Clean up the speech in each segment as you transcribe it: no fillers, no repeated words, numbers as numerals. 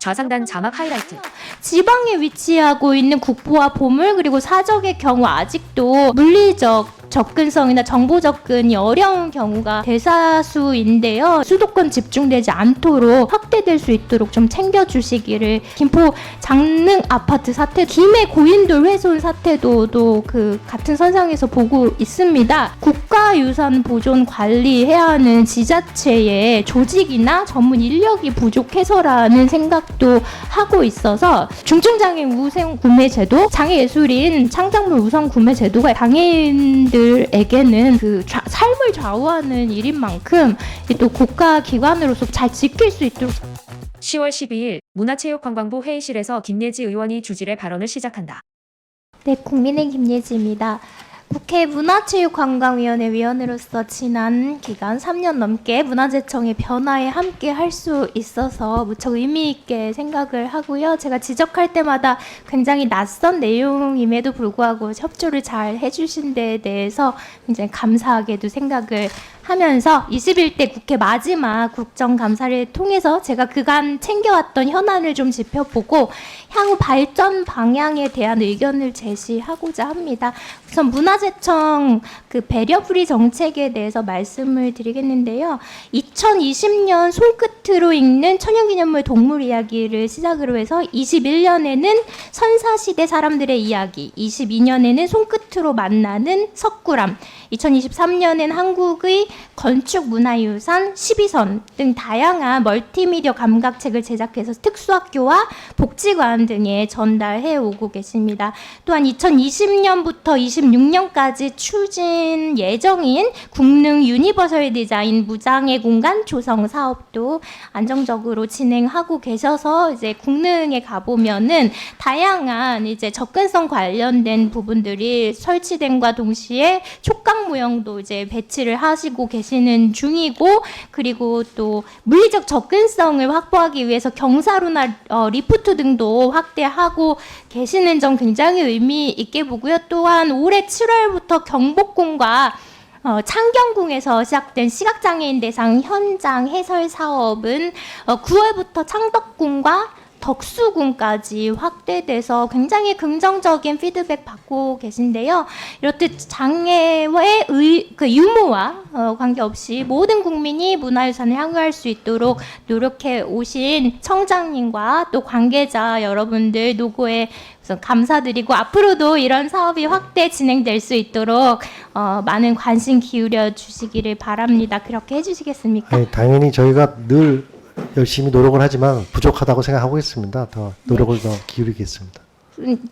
좌상단 자막 하이라이트. 지방에 위치하고 있는 국보와 보물 그리고 사적의 경우 아직도 물리적 접근성이나 정보 접근이 어려운 경우가 대다수인데요. 수도권 집중되지 않도록 확대될 수 있도록 좀 챙겨주시기를. 김포 장릉 아파트 사태, 김해 고인돌 훼손 사태도 또 그 같은 선상에서 보고 있습니다. 국가유산 보존 관리해야 하는 지자체의 조직이나 전문 인력이 부족해서라는 생각도 하고 있어서 중증장애인 우선 구매 제도, 장애예술인 창작물 우선 구매 제도가 장애인들에게는 그 삶을 좌우하는 일인 만큼 또 국가기관으로서 잘 지킬 수 있도록. 10월 12일 문화체육관광부 회의실에서 김예지 의원이 주질의 발언을 시작한다. 네, 국민의 김예지입니다. 국회 문화체육관광위원회 위원으로서 지난 기간 3년 넘게 문화재청의 변화에 함께 할 수 있어서 무척 의미 있게 생각을 하고요. 제가 지적할 때마다 굉장히 낯선 내용임에도 불구하고 협조를 잘 해주신 데에 대해서 굉장히 감사하게도 생각을 하면서 21대 국회 마지막 국정감사를 통해서 제가 그간 챙겨왔던 현안을 좀 짚어보고 향후 발전 방향에 대한 의견을 제시하고자 합니다. 우선 문화재청 그 배려풀이 정책에 대해서 말씀을 드리겠는데요. 2020년 손끝으로 읽는 천연기념물 동물 이야기를 시작으로 해서 21년에는 선사시대 사람들의 이야기, 22년에는 손끝으로 만나는 석굴암, 2023년엔 한국의 건축문화유산 12선 등 다양한 멀티미디어 감각책을 제작해서 특수학교와 복지관 등에 전달해 오고 계십니다. 또한 2020년부터 26년까지 추진 예정인 국능 유니버설 디자인 무장애 공간 조성 사업도 안정적으로 진행하고 계셔서 이제 국능에 가보면은 다양한 이제 접근성 관련된 부분들이 설치된과 동시에 촉각 모형도 이제 배치를 하시고 계시는 중이고, 그리고 또 물리적 접근성을 확보하기 위해서 경사로나 리프트 등도 확대하고 계시는 점 굉장히 의미 있게 보고요. 또한 올해 7월부터 경복궁과 창경궁에서 시작된 시각장애인 대상 현장 해설 사업은 9월부터 창덕궁과 덕수궁까지 확대돼서 굉장히 긍정적인 피드백 받고 계신데요. 이렇듯 장애의 그 유무와 관계없이 모든 국민이 문화유산을 향유할 수 있도록 노력해 오신 청장님과 또 관계자 여러분들 노고에 우선 감사드리고, 앞으로도 이런 사업이 확대 진행될 수 있도록 많은 관심 기울여 주시기를 바랍니다. 그렇게 해주시겠습니까? 네, 당연히 저희가 늘 열심히 노력을 하지만 부족하다고 생각하고 있습니다. 더 노력을 더 기울이겠습니다.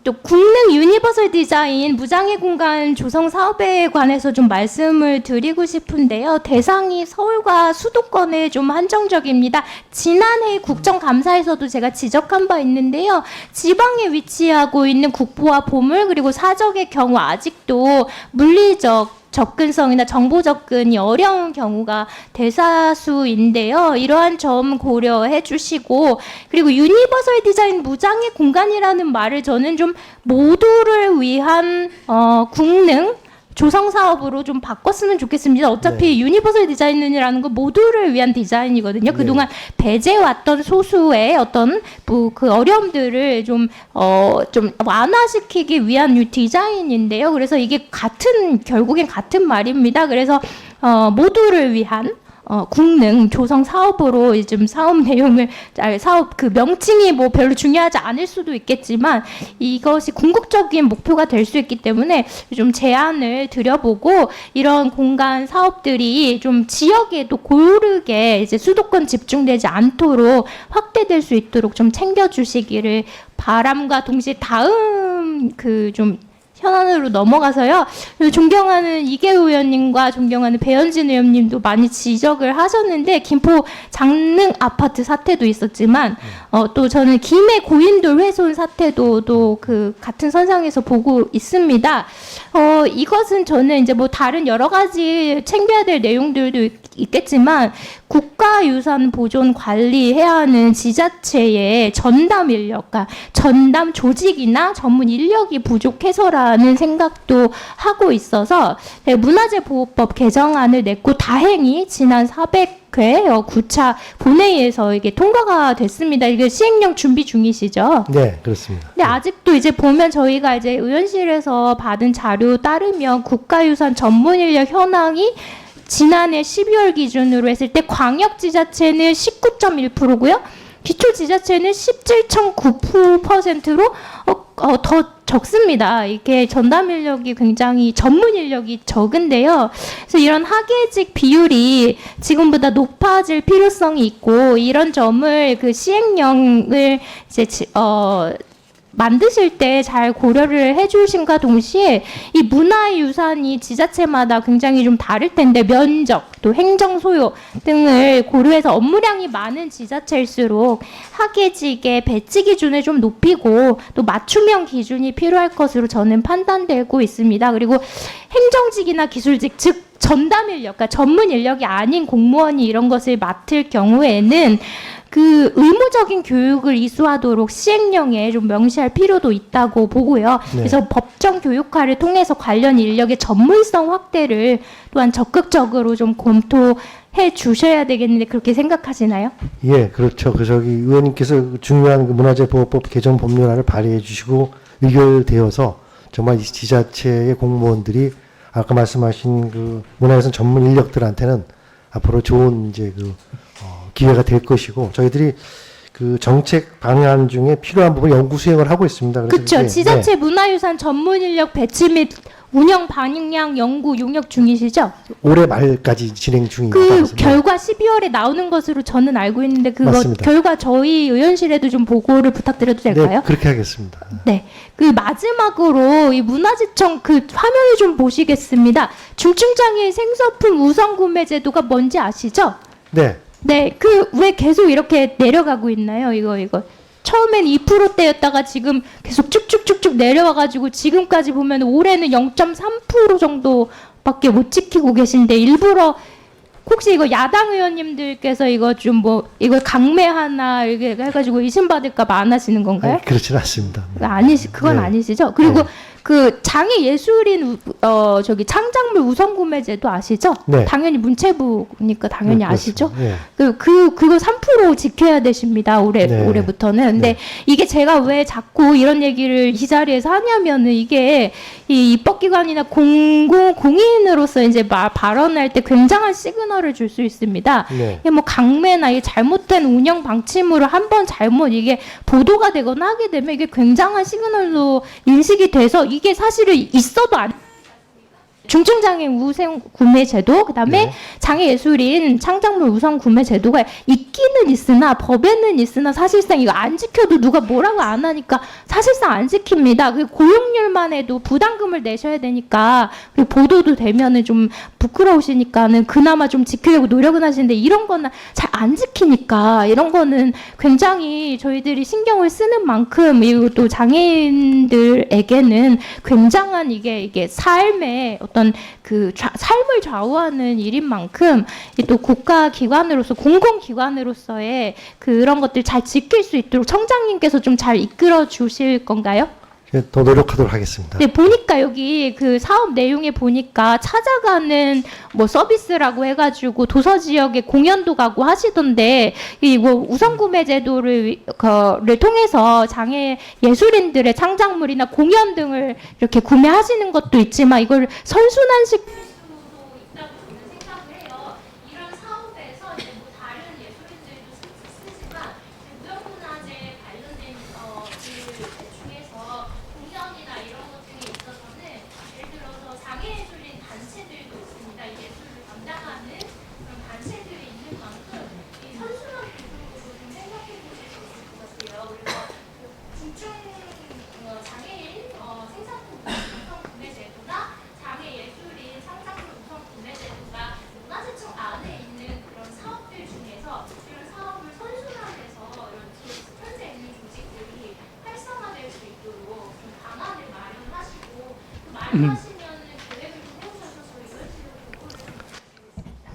또 국능 유니버설 디자인 무장애 공간 조성 사업에 관해서 좀 말씀을 드리고 싶은데요. 대상이 서울과 수도권에 좀 한정적입니다. 지난해 국정감사에서도 제가 지적한 바 있는데요. 지방에 위치하고 있는 국보와 보물 그리고 사적의 경우 아직도 물리적 접근성이나 정보 접근이 어려운 경우가 대다수인데요. 이러한 점 고려해 주시고, 그리고 유니버설 디자인 무장애 공간이라는 말을 저는 좀 모두를 위한 국능 조성 사업으로 좀 바꿨으면 좋겠습니다. 어차피 유니버설 디자인이라는 건 모두를 위한 디자인이거든요. 네. 그동안 배제왔던 소수의 어떤 그 어려움들을 좀 완화시키기 위한 디자인인데요. 그래서 이게 결국엔 같은 말입니다. 그래서 모두를 위한 국능 조성 사업으로 좀 사업 내용을 사업 그 명칭이 뭐 별로 중요하지 않을 수도 있겠지만 이것이 궁극적인 목표가 될 수 있기 때문에 좀 제안을 드려보고, 이런 공간 사업들이 좀 지역에도 고르게 이제 수도권 집중되지 않도록 확대될 수 있도록 좀 챙겨주시기를 바람과 동시에 다음 좀 현안으로 넘어가서요. 존경하는 이계우 의원님과 존경하는 배현진 의원님도 많이 지적을 하셨는데, 김포 장릉 아파트 사태도 있었지만 또 저는 김해 고인돌 훼손 사태도 또 그 같은 선상에서 보고 있습니다. 이것은 저는 이제 뭐 다른 여러 가지 챙겨야 될 내용들도 있겠지만 국가유산 보존 관리해야 하는 지자체의 전담 인력, 그러니까 전담 조직이나 전문 인력이 부족해서라는 생각도 하고 있어서 문화재보호법 개정안을 냈고 다행히 지난 400회 9차 본회의에서 이게 통과가 됐습니다. 이게 시행령 준비 중이시죠? 네, 그렇습니다. 근데 아직도 이제 보면 저희가 이제 의원실에서 받은 자료 따르면 국가유산 전문 인력 현황이 지난해 12월 기준으로 했을 때 광역지자체는 19.1%고요. 기초지자체는 17.9%로 더 적습니다. 이게 전담 인력이 굉장히 전문 인력이 적은데요. 그래서 이런 학예직 비율이 지금보다 높아질 필요성이 있고 이런 점을 그 시행령을 이제 만드실 때 잘 고려를 해주신과 동시에 이 문화유산이 지자체마다 굉장히 좀 다를 텐데 면적, 또 행정 소요 등을 고려해서 업무량이 많은 지자체일수록 학예직의 배치 기준을 좀 높이고 또 맞춤형 기준이 필요할 것으로 저는 판단되고 있습니다. 그리고 행정직이나 기술직, 즉 전담 인력, 그러니까 전문 인력이 아닌 공무원이 이런 것을 맡을 경우에는 그 의무적인 교육을 이수하도록 시행령에 좀 명시할 필요도 있다고 보고요. 네. 그래서 법정 교육화를 통해서 관련 인력의 전문성 확대를 또한 적극적으로 좀 검토해 주셔야 되겠는데 그렇게 생각하시나요? 예, 그렇죠. 그 저기 의원님께서 중요한 그 문화재보호법 개정 법률안을 발의해 주시고 의결되어서 정말 이 지자체의 공무원들이 아까 말씀하신 그 문화유산 전문 인력들한테는 앞으로 좋은 이제 그 기회가 될 것이고 저희들이 그 정책 방안 중에 필요한 부분 연구 수행을 하고 있습니다. 그렇죠. 지자체 문화유산 전문 인력 배치 및 운영 방향 연구 용역 중이시죠? 올해 말까지 진행 중입니다. 그 그래서 결과 12월에 나오는 것으로 저는 알고 있는데 그거 맞습니다. 결과 저희 의원실에도 좀 보고를 부탁드려도 될까요? 네, 그렇게 하겠습니다. 네. 그 마지막으로 이 문화재청 그 화면을 좀 보시겠습니다. 중증장애인 생소품 우선 구매 제도가 뭔지 아시죠? 네. 네. 그 왜 계속 이렇게 내려가고 있나요? 이거. 처음엔 2%대였다가 지금 계속 쭉쭉쭉쭉 내려와가지고 지금까지 보면 올해는 0.3% 정도밖에 못 지키고 계신데 일부러 혹시 이거 야당 의원님들께서 이거 좀 뭐 이걸 강매하나 이렇게 해가지고 의심받을까봐 안 하시는 건가요? 아니, 그렇지는 않습니다. 그건 네. 아니시죠? 그리고 네. 그 장애 예술인 저기 창작물 우선 구매제도 아시죠? 네. 당연히 문체부니까 당연히 네, 아시죠? 그렇습니다. 그거 3% 지켜야 되십니다. 네. 올해부터는. 근데 네. 이게 제가 왜 자꾸 이런 얘기를 이 자리에서 하냐면은 이게 이 입법기관이나 공인으로서 이제 발언할 때 굉장한 시그널을 줄 수 있습니다. 네. 이게 뭐 강매나 이 잘못된 운영 방침으로 한 번 잘못 이게 보도가 되거나 하게 되면 이게 굉장한 시그널로 인식이 돼서 이게 사실은 있어도 안 중증장애인 우선 구매 제도, 그다음에 네. 장애 예술인 창작물 우선 구매 제도가 있기는 있으나 법에는 있으나 사실상 이거 안 지켜도 누가 뭐라고 안 하니까 사실상 안 지킵니다. 그 고용률만 해도 부담금을 내셔야 되니까 그리고 보도도 되면은 좀 부끄러우시니까는 그나마 좀 지키려고 노력은 하시는데 이런 거는 잘 안 지키니까 이런 거는 굉장히 저희들이 신경을 쓰는 만큼 그리고 또 장애인들에게는 굉장한 이게 삶의 어떤 그 삶을 좌우하는 일인 만큼 또 국가 기관으로서 공공 기관으로서의 그런 것들 잘 지킬 수 있도록 청장님께서 좀 잘 이끌어 주실 건가요? 더 노력하도록 하겠습니다. 네, 보니까 여기 그 사업 내용에 보니까 찾아가는 뭐 서비스라고 해가지고 도서 지역에 공연도 가고 하시던데 이거 우선 구매 제도를 통해서 장애 예술인들의 창작물이나 공연 등을 이렇게 구매하시는 것도 있지만 이걸 선순환식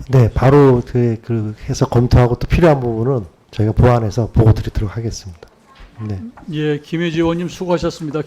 네, 바로 그 해서 검토하고 또 필요한 부분은 저희가 보완해서 보고 드리도록 하겠습니다. 네. 예, 김혜지 의원님 수고하셨습니다.